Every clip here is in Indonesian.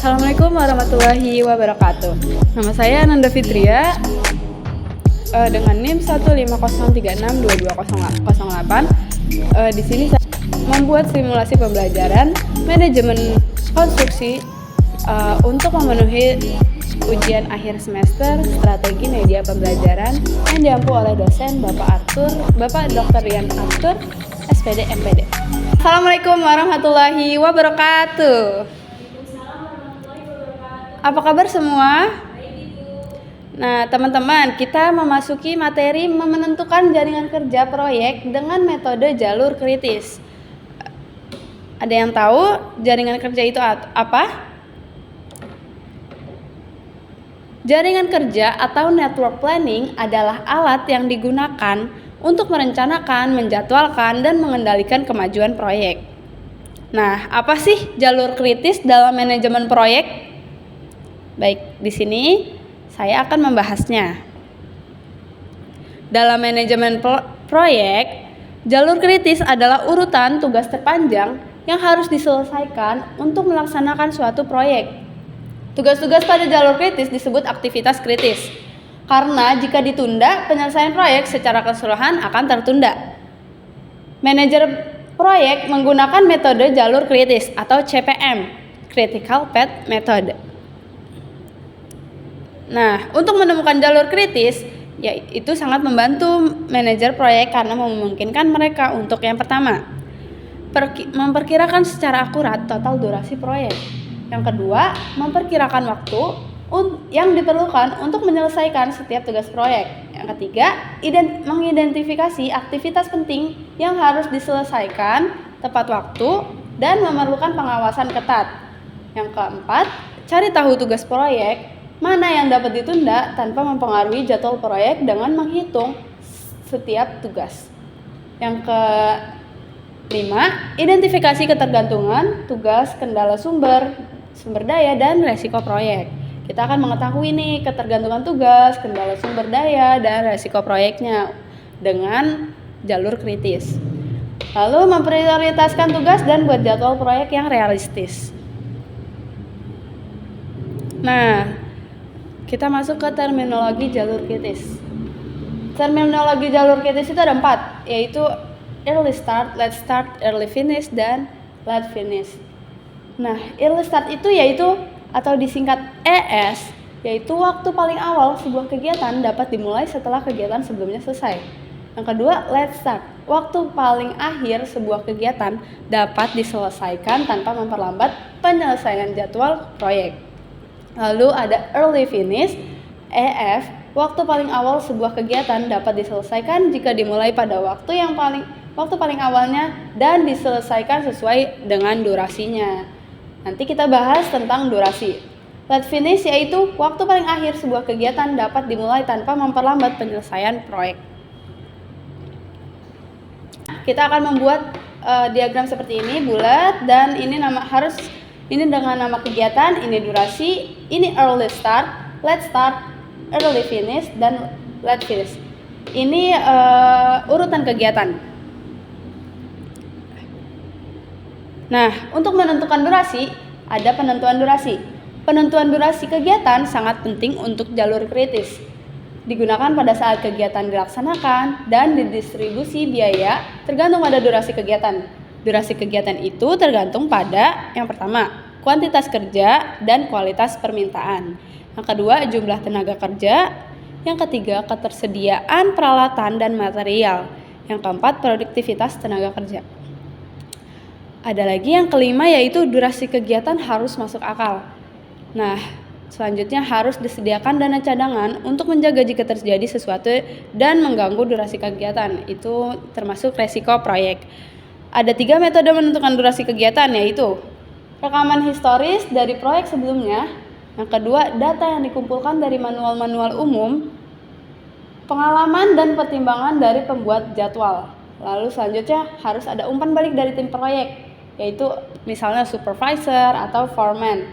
Assalamualaikum warahmatullahi wabarakatuh. Nama saya Ananda Fitria dengan NIM 150362208. Di sini saya membuat simulasi pembelajaran manajemen konstruksi untuk memenuhi ujian akhir semester strategi media pembelajaran yang diampu oleh dosen Bapak Dr. Rian Arthur, SPD MPD. Assalamualaikum warahmatullahi wabarakatuh. Apa kabar semua? Nah, teman-teman, kita memasuki materi menentukan jaringan kerja proyek dengan metode jalur kritis. Ada yang tahu jaringan kerja itu apa? Jaringan kerja atau network planning adalah alat yang digunakan untuk merencanakan, menjadwalkan, dan mengendalikan kemajuan proyek. Nah, apa sih jalur kritis dalam manajemen proyek? Baik, di sini saya akan membahasnya. Dalam manajemen proyek, jalur kritis adalah urutan tugas terpanjang yang harus diselesaikan untuk melaksanakan suatu proyek. Tugas-tugas pada jalur kritis disebut aktivitas kritis, karena jika ditunda, penyelesaian proyek secara keseluruhan akan tertunda. Manajer proyek menggunakan metode jalur kritis atau CPM, Critical Path Method. Nah, untuk menemukan jalur kritis, yaitu sangat membantu manajer proyek karena memungkinkan mereka untuk yang pertama, memperkirakan secara akurat total durasi proyek. Yang kedua, memperkirakan waktu yang diperlukan untuk menyelesaikan setiap tugas proyek. Yang ketiga, mengidentifikasi aktivitas penting yang harus diselesaikan tepat waktu dan memerlukan pengawasan ketat. Yang keempat, cari tahu tugas proyek mana yang dapat ditunda tanpa mempengaruhi jadwal proyek dengan menghitung setiap tugas. Yang kelima, identifikasi ketergantungan, tugas, kendala sumber daya, dan resiko proyek. Kita akan mengetahui nih ketergantungan tugas, kendala sumber daya, dan resiko proyeknya dengan jalur kritis. Lalu memprioritaskan tugas dan buat jadwal proyek yang realistis. Nah, kita masuk ke terminologi jalur kritis. Terminologi jalur kritis itu ada 4, yaitu early start, late start, early finish, dan late finish. Nah, early start itu yaitu atau disingkat ES, yaitu waktu paling awal sebuah kegiatan dapat dimulai setelah kegiatan sebelumnya selesai. Yang kedua, late start, waktu paling akhir sebuah kegiatan dapat diselesaikan tanpa memperlambat penyelesaian jadwal proyek. Lalu ada early finish, EF, waktu paling awal sebuah kegiatan dapat diselesaikan jika dimulai pada waktu paling awalnya dan diselesaikan sesuai dengan durasinya. Nanti kita bahas tentang durasi. Late finish yaitu waktu paling akhir sebuah kegiatan dapat dimulai tanpa memperlambat penyelesaian proyek. Kita akan membuat diagram seperti ini, bulat, dan ini dengan nama kegiatan, ini durasi, ini early start, late start, early finish, dan late finish. Ini urutan kegiatan. Nah, untuk menentukan durasi, ada penentuan durasi. Penentuan durasi kegiatan sangat penting untuk jalur kritis. Digunakan pada saat kegiatan dilaksanakan dan didistribusi biaya tergantung pada durasi kegiatan. Durasi kegiatan itu tergantung pada yang pertama, kuantitas kerja dan kualitas permintaan. Yang kedua, jumlah tenaga kerja. Yang ketiga, ketersediaan peralatan dan material. Yang keempat, produktivitas tenaga kerja. Ada lagi yang kelima, yaitu durasi kegiatan harus masuk akal. Nah, selanjutnya harus disediakan dana cadangan untuk menjaga jika terjadi sesuatu dan mengganggu durasi kegiatan. Itu termasuk resiko proyek. Ada 3 metode menentukan durasi kegiatan, yaitu rekaman historis dari proyek sebelumnya. Yang kedua, data yang dikumpulkan dari manual-manual umum, pengalaman dan pertimbangan dari pembuat jadwal. Lalu selanjutnya harus ada umpan balik dari tim proyek, yaitu misalnya supervisor atau foreman,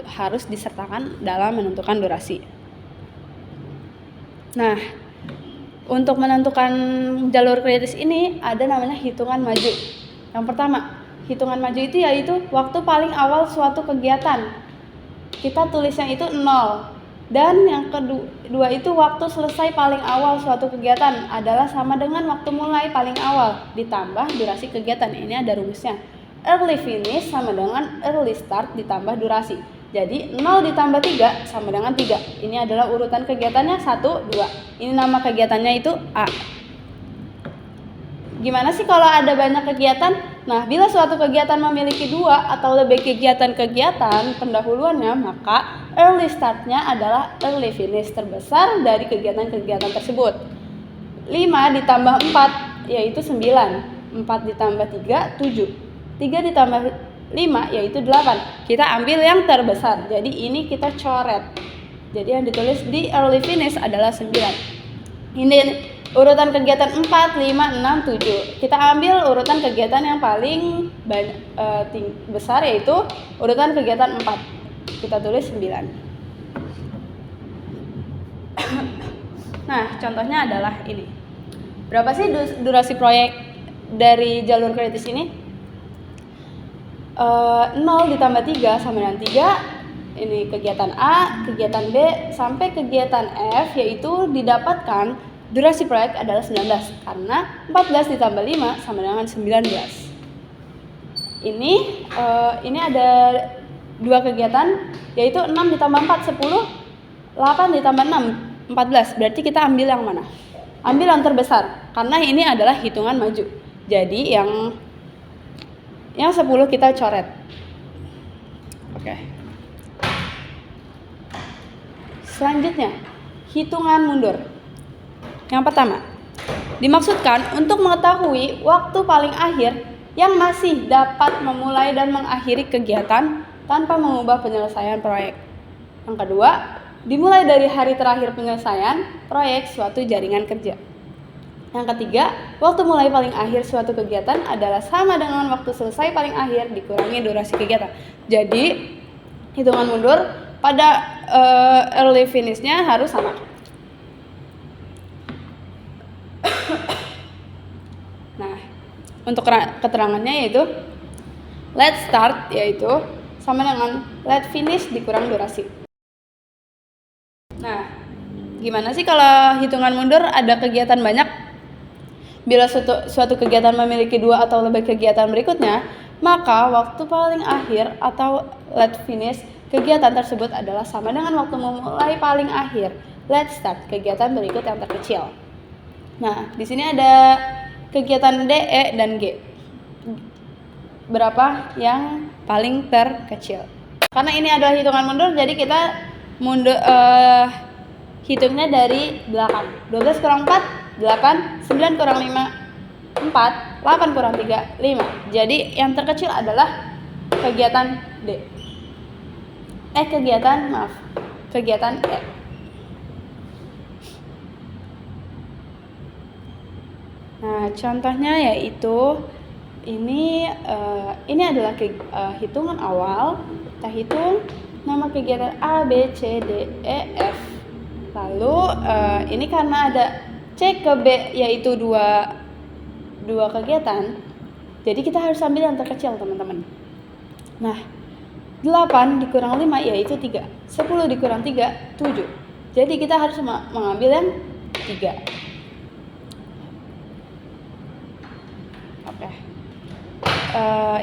harus disertakan dalam menentukan durasi. Nah, untuk menentukan jalur kritis ini ada namanya hitungan maju. Yang pertama, hitungan maju itu yaitu waktu paling awal suatu kegiatan. Kita tulisnya itu 0. Dan yang kedua itu waktu selesai paling awal suatu kegiatan adalah sama dengan waktu mulai paling awal ditambah durasi kegiatan. Ini ada rumusnya. Early finish sama dengan early start ditambah durasi. Jadi 0 ditambah 3 sama dengan 3. Ini adalah urutan kegiatannya 1, 2. Ini nama kegiatannya itu A. Gimana sih kalau ada banyak kegiatan? Nah, bila suatu kegiatan memiliki 2 atau lebih kegiatan-kegiatan pendahuluannya, maka early start-nya adalah early finish terbesar dari kegiatan-kegiatan tersebut. 5 ditambah 4 yaitu 9. 4 ditambah 3, 7. 3 ditambah 5 yaitu 8. Kita ambil yang terbesar. Jadi ini kita coret. Jadi yang ditulis di early finish adalah 9. Ini urutan kegiatan 4, 5, 6, 7. Kita ambil urutan kegiatan yang paling besar yaitu urutan kegiatan 4. Kita tulis 9. Nah, contohnya adalah ini. Berapa sih durasi proyek dari jalur kritis ini? 0 ditambah 3 sama dengan 3. Ini kegiatan A, kegiatan B, sampai kegiatan F, yaitu didapatkan durasi proyek adalah 19 karena 14 ditambah 5 sama dengan 19. Ini ada dua kegiatan yaitu 6 ditambah 4 10, 8 ditambah 6 14. Berarti kita ambil yang mana? Ambil yang terbesar karena ini adalah hitungan maju. Jadi yang 10 kita coret. Oke. Selanjutnya, hitungan mundur. Yang pertama, dimaksudkan untuk mengetahui waktu paling akhir yang masih dapat memulai dan mengakhiri kegiatan tanpa mengubah penyelesaian proyek. Yang kedua, dimulai dari hari terakhir penyelesaian proyek suatu jaringan kerja. Yang ketiga, waktu mulai paling akhir suatu kegiatan adalah sama dengan waktu selesai paling akhir dikurangi durasi kegiatan. Jadi, hitungan mundur pada early finish-nya harus sama. Nah, untuk keterangannya yaitu let start yaitu sama dengan let finish dikurang durasi. Nah, gimana sih kalau hitungan mundur ada kegiatan banyak? Bila suatu kegiatan memiliki 2 atau lebih kegiatan berikutnya, maka waktu paling akhir atau let finish kegiatan tersebut adalah sama dengan waktu memulai paling akhir let start kegiatan berikut yang terkecil. Nah, di sini ada kegiatan D, E, dan G. Berapa yang paling terkecil? Karena ini adalah hitungan mundur, jadi kita hitungnya dari belakang. 12 kurang 4, 8. 9 kurang 5, 4. 8 kurang 3, 5. Jadi yang terkecil adalah kegiatan D. Kegiatan E. Nah, contohnya yaitu ini adalah hitungan awal. Kita hitung nama kegiatan A, B, C, D, E, F. Lalu ini karena ada C ke B yaitu dua kegiatan, jadi kita harus ambil yang terkecil, teman-teman. Nah, 8 dikurang 5 yaitu 3. 10 dikurang 3, 7. Jadi kita harus mengambil yang 3. Oke.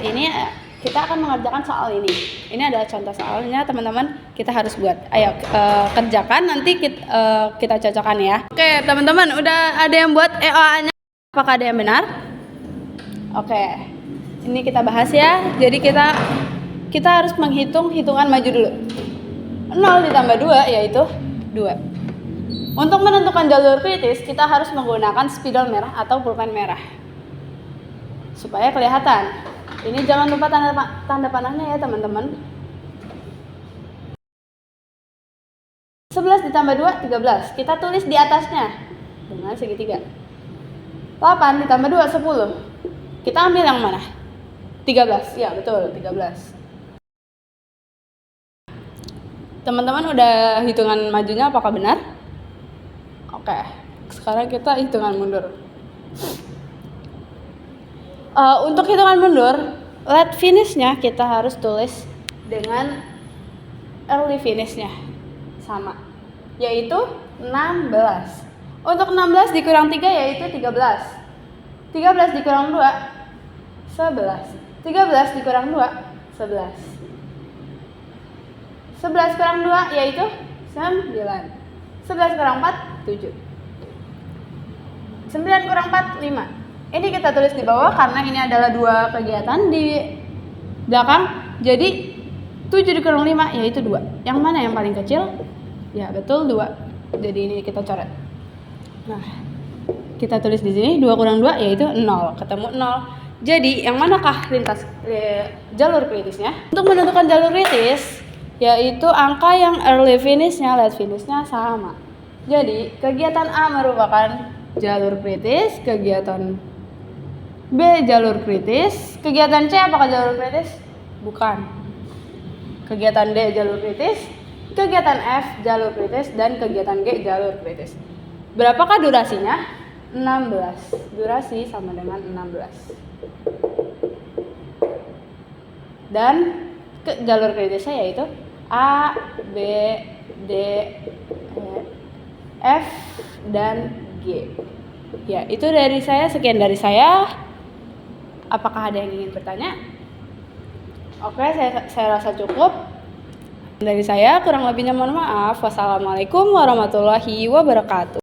Ini kita akan mengerjakan soal ini. Ini adalah contoh soalnya, teman-teman. Kita harus buat. Ayo kerjakan, nanti kita cocokkan ya. Oke, teman-teman, udah ada yang buat EOA-nya? Apakah ada yang benar? Oke. Ini kita bahas ya. Jadi kita harus menghitung hitungan maju dulu. 0 ditambah 2 yaitu 2. Untuk menentukan jalur kritis, kita harus menggunakan spidol merah atau pulpen merah. Supaya kelihatan. Ini jangan lupa tanda panahnya ya, teman-teman. 11 ditambah 2, 13. Kita tulis di atasnya dengan segitiga. 8 ditambah 2, 10. Kita ambil yang mana? 13. Ya, betul, 13. Teman-teman udah hitungan majunya apakah benar? Oke, sekarang kita hitungan mundur. Untuk hitungan mundur, late finishnya kita harus tulis dengan early finishnya sama, yaitu 16. Untuk 16 dikurang 3 yaitu 13. 13 dikurang 2, 11. 13 dikurang 2, 11. 11 kurang 2 yaitu 9. 11 kurang 4, 7. 9 kurang 4, 5. Ini kita tulis di bawah karena ini adalah dua kegiatan di belakang. Jadi 7 dikurang 5 yaitu 2. Yang mana yang paling kecil? Ya betul 2. Jadi ini kita coret. Nah, kita tulis di sini 2 kurang 2 yaitu 0. Ketemu 0. Jadi yang manakah jalur kritisnya? Untuk menentukan jalur kritis yaitu angka yang early finishnya, late finishnya sama. Jadi kegiatan A merupakan jalur kritis, kegiatan B jalur kritis, kegiatan C apakah jalur kritis? Bukan. Kegiatan D jalur kritis, kegiatan F jalur kritis, dan kegiatan G jalur kritis. Berapakah durasinya? 16. Durasi sama dengan 16. Dan jalur kritisnya yaitu A, B, D, E, F, dan G. Ya, itu dari saya. Sekian dari saya. Apakah ada yang ingin bertanya? Oke, saya rasa cukup. Dari saya, kurang lebihnya mohon maaf. Wassalamualaikum warahmatullahi wabarakatuh.